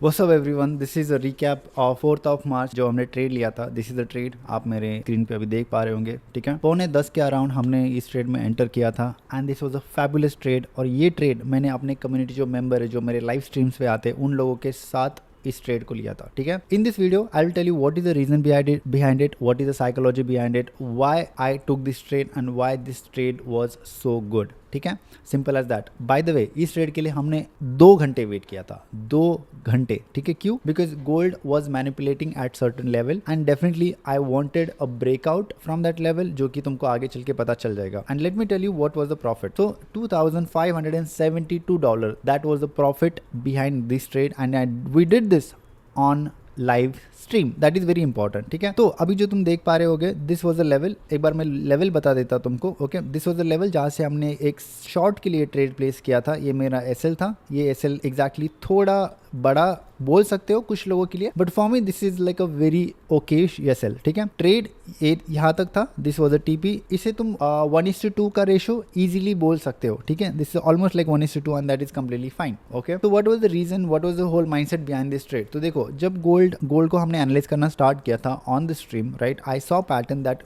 What's up everyone, this is a recap of 4th of March जो हमने trade लिया था. दिस इज द ट्रेड आप मेरे स्क्रीन पे अभी देख पा रहे होंगे. ठीक है, 9:45 के अराउंड हमने इस ट्रेड में एंटर किया था and this was a fabulous trade. और ये ट्रेड मैंने अपने कम्युनिटी जो मेंबर है, जो मेरे लाइव स्ट्रीम्स पे आते हैं, उन लोगों के साथ इस ट्रेड को लिया था. ठीक है, in this video I will tell you what is the reason behind it, what is the psychology behind it, why I took this trade and why this trade was so good. ठीक है, simple as that. By the way, इस trade के लिए हमने 2 घंटे wait किया था. 2 घंटे. ठीक है, क्यों? Because gold was manipulating at certain level and definitely I wanted a breakout from that level, जो कि तुमको आगे चल के पता चल जाएगा. And let me tell you what was the profit. So $2,572, that was the profit behind this trade and we did this on live stream. That is very important. ठीक है, तो अभी जो तुम देख पा रहे होगे, दिस वाज द लेवल. एक बार मैं लेवल बता देता तुमको. Okay, this was the level जहाँ से हमने एक शॉर्ट के लिए ट्रेड प्लेस किया था. ये मेरा एसएल था. ये एसएल एग्जैक्टली थोड़ा बड़ा बोल सकते हो कुछ लोगों के लिए, but for me this is like a very okayish SL. ठीक है, ट्रेड यहाँ तक था. This was a TP. इसे तुम 1:2 का रेशो इजीली बोल सकते हो. ठीक है, this is almost like 1:2 and that is completely fine. Okay, तो what was the reason, what was the whole mindset behind this trade. तो देखो, जब गोल्ड को हमने एनालाइज करना स्टार्ट किया था on the stream, right, I saw pattern that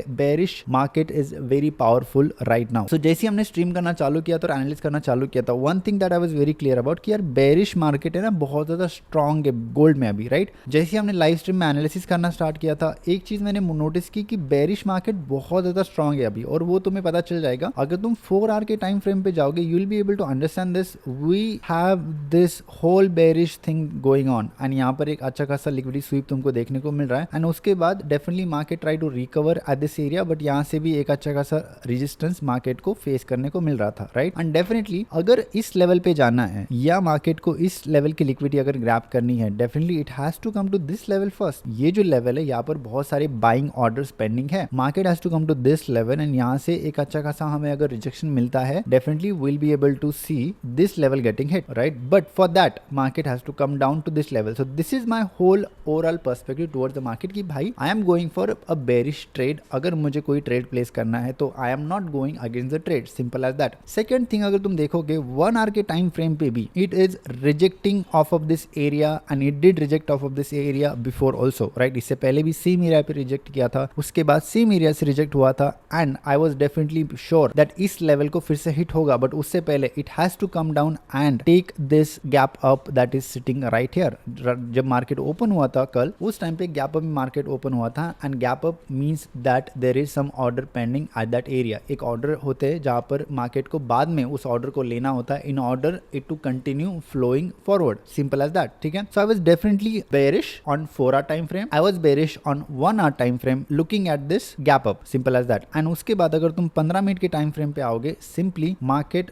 bearish market is very powerful right now. So जैसे हमने स्ट्रीम करना चालू किया था और एनालाइज करना चालू किया था, one thing that I was very clear about कि यार बेरिश मार्केट है ना, बहुत ज्यादा स्ट्रॉन्ग है गोल्ड में अभी. राइट, जैसे हमने लाइव स्ट्रीम में एनालिसिस करना स्टार्ट किया था, एक चीज मैंने नोटिस की कि बेरिश मार्केट बहुत ज्यादा स्ट्रॉन्ग है अभी, और वो तुम्हें पता चल जाएगा अगर तुम 4 आवर के टाइम फ्रेम पे जाओगे. You will be able to understand this. We have this whole bearish thing going on and यहाँ पर एक अच्छा खासा लिक्विडिटी स्वीप तुमको देखने को मिल रहा है. एंड उसके बाद definitely market try to recover at this area, but यहाँ से भी एक अच्छा खासा रेजिस्टेंस मार्केट को फेस करने को मिल रहा था. राइट, एंड डेफिनेटली अगर इस लेवल पे जाना है या मार्केट को इस लेवल की लिक्विडिटी अगर ग्रैब करनी है, definitely it has to come to this level first. ये जो लेवल है, यहाँ पर बहुत सारे बाइंग ऑर्डर्स पेंडिंग है. Market has to come to this level and यहाँ से एक अच्छा खासा हमें अगर रिजेक्शन मिलता है, definitely will be able to see this level getting hit. Right, but for that market has to come down to this level. So this is my whole overall perspective towards the market कि भाई I am going for a bearish trade. अगर मुझे कोई trade place करना है तो I am not going against the trade. Simple as that. Second thing, अगर तुम देखोगे 1 आवर के टाइम फ्रेम पे भी it is rejecting of of this area and it did reject of of this area before also. Right, इससे पहले भी same area पे रिजेक्ट किया था, उसके बाद सेम एरिया से रिजेक्ट हुआ था and I was definitely sure that इस लेवल को फिर से हिट होगा, बट उससे पहले it has to come down and take this gap up that is sitting right here. जब मार्केट ओपन हुआ था कल, उस टाइम पे गैप अप में मार्केट ओपन हुआ था and gap up means that there is some order pending at that area. एक ऑर्डर होते हैं जहां पर मार्केट को बाद में उस ऑर्डर को लेना होता है in order it to continue flowing forward. Simple as that. ठीक है, so I was definitely bearish on 4 hour time frame. I was bearish on 1 hour time frame looking at this gap up. Simple as that. And उसके बाद अगर तुम 15 minute के time frame पे आओगे, simply market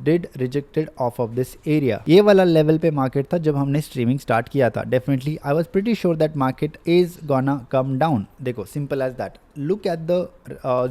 did rejected off of this area. ये वाला level पे मार्केट था जब हमने स्ट्रीमिंग स्टार्ट किया था. Definitely I was pretty sure that market is gonna come down. देखो, simple as that. Look at the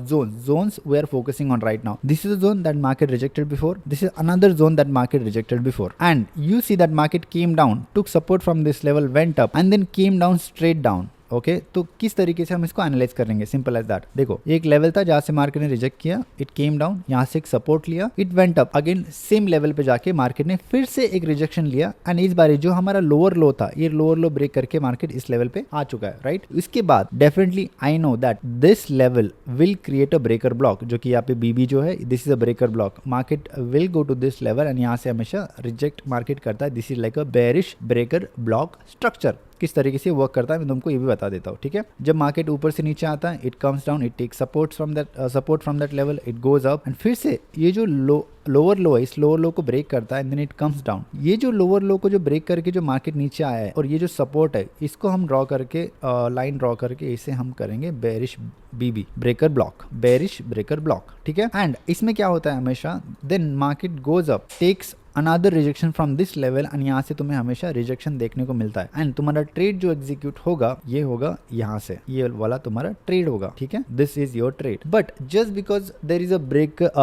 zones we are focusing on right now. This is a zone that market rejected before. This is another zone that market rejected before. And you see that market came down, took support from this level, went up and then came down straight down. Okay, तो किस तरीके से हम इसको analyse करेंगे? Simple as that. देखो, एक level था जहां से मार्केट ने रिजेक्ट किया, इट केम डाउन, यहां से एक सपोर्ट लिया, it went up again same level पे जाके मार्केट ने फिर से एक रिजेक्शन लिया एंड इस बार जो हमारा लोअर लो था, ये लोअर लो ब्रेक करके मार्केट इस लेवल पे आ चुका है. राइट, इसके बाद definitely I know that this level will create a breaker block, जो कि यहाँ पे बीबी जो है, this is a breaker block. Market will go to this level and यहाँ से हमेशा रिजेक्ट मार्केट करता है. This is like a bearish breaker block structure. किस तरीके से वर्क करता है मैं तुमको ये भी बता देता हूँ. ठीक है, जब मार्केट ऊपर से नीचे आता है, it comes down, it takes support from that level, it goes up and फिर से ये जो लोअर लो है, इस लोअर लो को ब्रेक करता है and then it comes down. ये जो लोअर लो को जो ब्रेक करके जो मार्केट नीचे आया है और ये जो सपोर्ट है, इसको हम ड्रॉ करके लाइन ड्रॉ करके इसे हम करेंगे bearish BB breaker block, bearish breaker block. ठीक है, एंड इसमें क्या होता है हमेशा, then market goes up, takes another rejection from this level and यहाँ से तुम्हें हमेशा रिजेक्शन देखने को मिलता है एंड तुम्हारा ट्रेड जो एग्जीक्यूट होगा, ये होगा यहाँ से, ये वाला तुम्हारा ट्रेड होगा. ठीक है, this is your trade. But just because there is a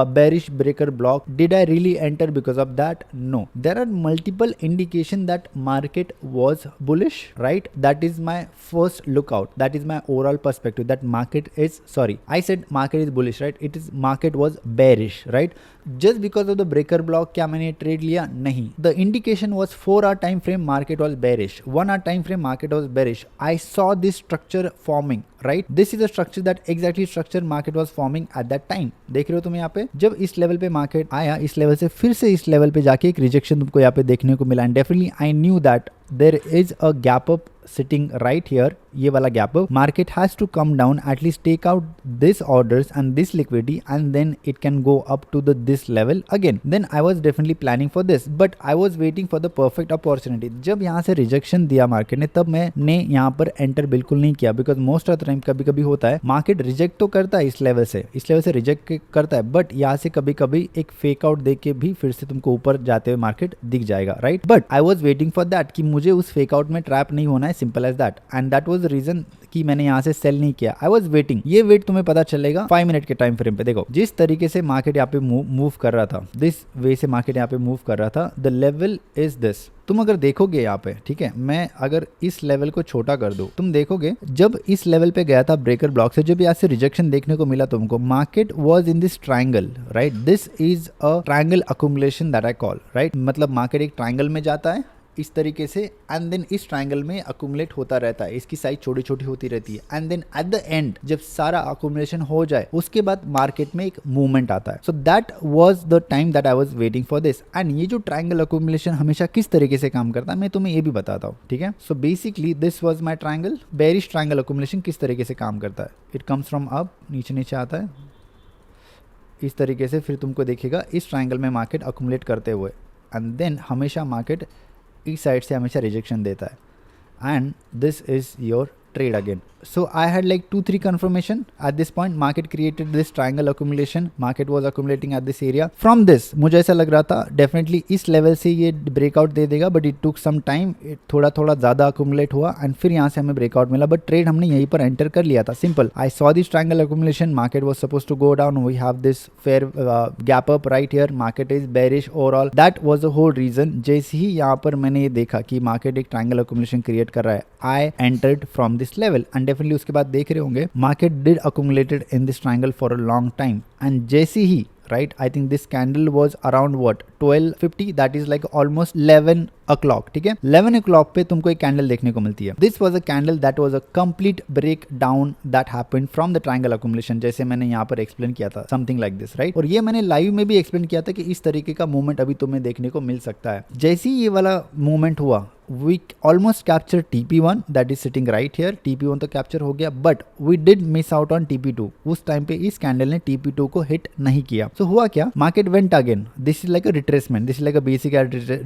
bearish breaker block, did I really enter because of that? No. There are multiple indication that market was bullish. Right, that is my first look out, that is my overall perspective that market is, sorry, I said market is bullish, right? It is market was bearish, right? Just because of the breaker block क्या मैंने trade लिया? नहीं. The indication was 4 hour time frame market was bearish, 1 hour time frame market was bearish. I saw this structure forming, right. This is a structure that exactly structure market was forming at that time. देख रहे हो तुम यहाँ पे, जब इस level पे market आया, इस लेवल से फिर से इस लेवल पे जाके एक रिजेक्शन तुमको यहाँ पे देखने को मिला. And definitely I knew that there is a gap up sitting right here, ये वाला gap up. Market has to come down, at least take out this orders and this liquidity, and then it can go up to this level again. Then I was definitely planning for this, but I was waiting for the perfect opportunity. जब यहाँ से rejection दिया market ने, तब मैंने यहाँ पर enter बिल्कुल नहीं किया, because most of the time कभी कभी होता है मार्केट रिजेक्ट तो करता है इस लेवल से रिजेक्ट करता है, बट यहाँ से कभी कभी एक फेक आउट दे के भी फिर से तुमको ऊपर जाते हुए मार्केट दिख जाएगा, right. But I was waiting for that कि मुझे उस फेक आउट में ट्रैप नहीं होना है, simple as that. And that was the reason कि मैंने यहाँ से सेल नहीं किया. I was waiting. ये वेट तुम्हें पता चलेगा 5 मिनट के टाइम फ्रेम पे. देखो जिस तरीके से मार्केट यहाँ पे मूव कर रहा था, दिस वे से मार्केट यहाँ पे मूव कर रहा था. The level is this. तुम अगर देखोगे यहाँ पे, ठीक है, मैं अगर इस लेवल को छोटा कर दूं, तुम देखोगे जब इस लेवल पे गया था ब्रेकर ब्लॉक से, जब यहाँ से रिजेक्शन देखने को मिला तुमको, market was in this triangle, right. This is a triangle accumulation that I call, right. मतलब मार्केट एक ट्रायंगल में जाता है इस तरीके से, एंड देन इस ट्रायंगल में अक्यूमुलेट होता रहता है, इसकी साइज छोटी छोटी होती रहती है, and then at the end जब सारा अक्यूमुलेशन हो जाए उसके बाद मार्केट में एक मूवमेंट आता है. So that was the time that I was waiting for this. And ये जो ट्रायंगल अक्यूमुलेशन हमेशा किस तरीके से काम करता है मैं तुम्हें ये भी बताता हूँ, ठीक है. So basically this was my triangle. Bearish triangle accumulation किस तरीके से काम करता है? इट कम्स फ्रॉम अप, नीचे नीचे आता है इस तरीके से, फिर तुमको देखेगा इस ट्रायंगल में मार्केट अक्यूमुलेट करते हुए, एंड देन हमेशा मार्केट इस साइड से हमेशा रिजेक्शन देता है. And this is your trade again. So I had like 2-3 confirmation at this point. Market created this triangle accumulation. Market was accumulating at this area. From this मुझे ऐसा लग रहा था definitely इस level से ये breakout दे देगा, but it took some time. थोड़ा थोड़ा ज़्यादा accumulate हुआ and फिर यहाँ से हमें breakout मिला, but trade हमने यहीं पर enter कर लिया था. Simple. I saw this triangle accumulation. Market was supposed to go down. We have this fair gap up right here. Market is bearish overall. That was the whole reason. जैसे ही यहाँ पर मैंने ये देखा कि मार्केट एक ट्रायंगल accumulation create कर रहा है, I entered from this level. And definitely उसके बाद देख रहे होंगे market did accumulated in this triangle for a long time. And जैसे ही, right, I think this candle was around what 12:50, that is like almost 11 o'clock, ठीक है. 11 o'clock पे तुमको एक कैंडल देखने को मिलती है. This was a candle that was a complete break down that happened from the triangle accumulation, जैसे मैंने यहाँ पर एक्सप्लेन किया था, समथिंग लाइक दिस, राइट. और ये मैंने लाइव में भी एक्सप्लेन किया था कि इस तरीके का मूवमेंट अभी तुम्हें देखने को मिल सकता है. जैसे ही ये वाला मूवमेंट हुआ, we almost capture TP1 that is sitting right here. TP1 तो कैप्चर हो गया, but we did miss out on TP2. उस टाइम पे इस कैंडल ने TP2 को हिट नहीं किया. So हुआ क्या, market went again. This is like a retracement, this is like a basic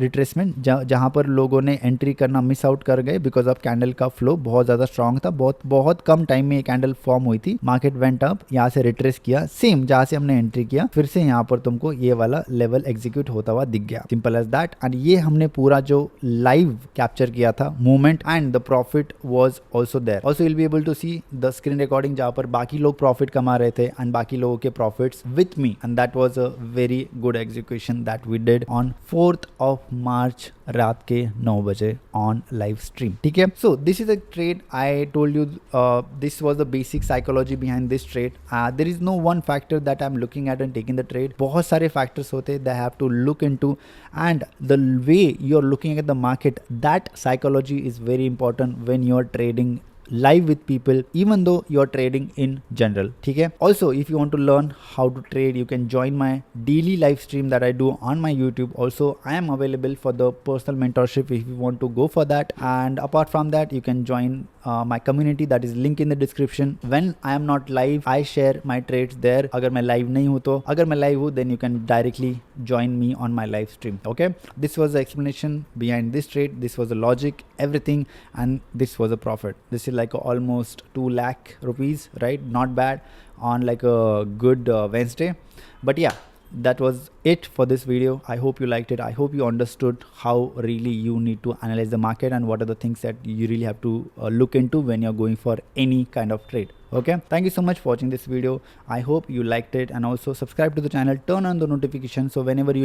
retracement, जहां पर लोगों ने एंट्री करना मिस आउट कर गए बिकॉज ऑफ कैंडल का फ्लो बहुत ज्यादा स्ट्रांग था. बहुत कम टाइम में ये कैंडल फॉर्म हुई थी. मार्केट वेंट अप, यहाँ से रिट्रेस किया, सेम जहां से हमने एंट्री किया, फिर से यहाँ पर तुमको ये वाला लेवल एग्जीक्यूट होता हुआ दिख गया. Simple as that. एंड ये हमने पूरा जो लाइव कैप्चर किया था movement, and the profit was also there. Also you will be able to see the screen recording जहां पर बाकी लोग प्रॉफिट कमा रहे थे एंड बाकी लोगों के profits with me, and that was a very good execution that we did on 4th of March रात के 9 बजे ऑन लाइव स्ट्रीम, ठीक है. So this is a trade. I told you this was the basic psychology behind this trade. There is no one factor that I am looking at and taking the trade. बहुत सारे factors होते हैं, they have to look into, and the way you are looking at the market, that psychology is very important when you are trading live with people, even though you are trading in general, ठीक है. Also if you want to learn how to trade, you can join my daily live stream that I do on my YouTube. Also I am available for the personal mentorship if you want to go for that. And apart from that, you can join my community, that is link in the description. When I am not live, I share my trades there. अगर मैं live नहीं हूँ तो, अगर मैं live हूँ then you can directly join me on my live stream. Okay, this was the explanation behind this trade. This was the logic, everything, and this was a profit. This is like almost 2 lakh rupees, right? Not bad on like a good Wednesday. But yeah, that was it for this video. I hope you liked it. I hope you understood how really you need to analyze the market and what are the things that you really have to look into when you're going for any kind of trade. Okay, thank you so much for watching this video. I hope you liked it, and also subscribe to the channel, turn on the notification, so whenever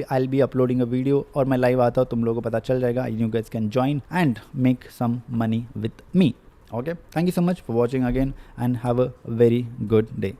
I'll be uploading a video or my live आता तुम लोगों को पता चल जाएगा. You guys can join and make some money with me. Okay, thank you so much for watching again, and have a very good day.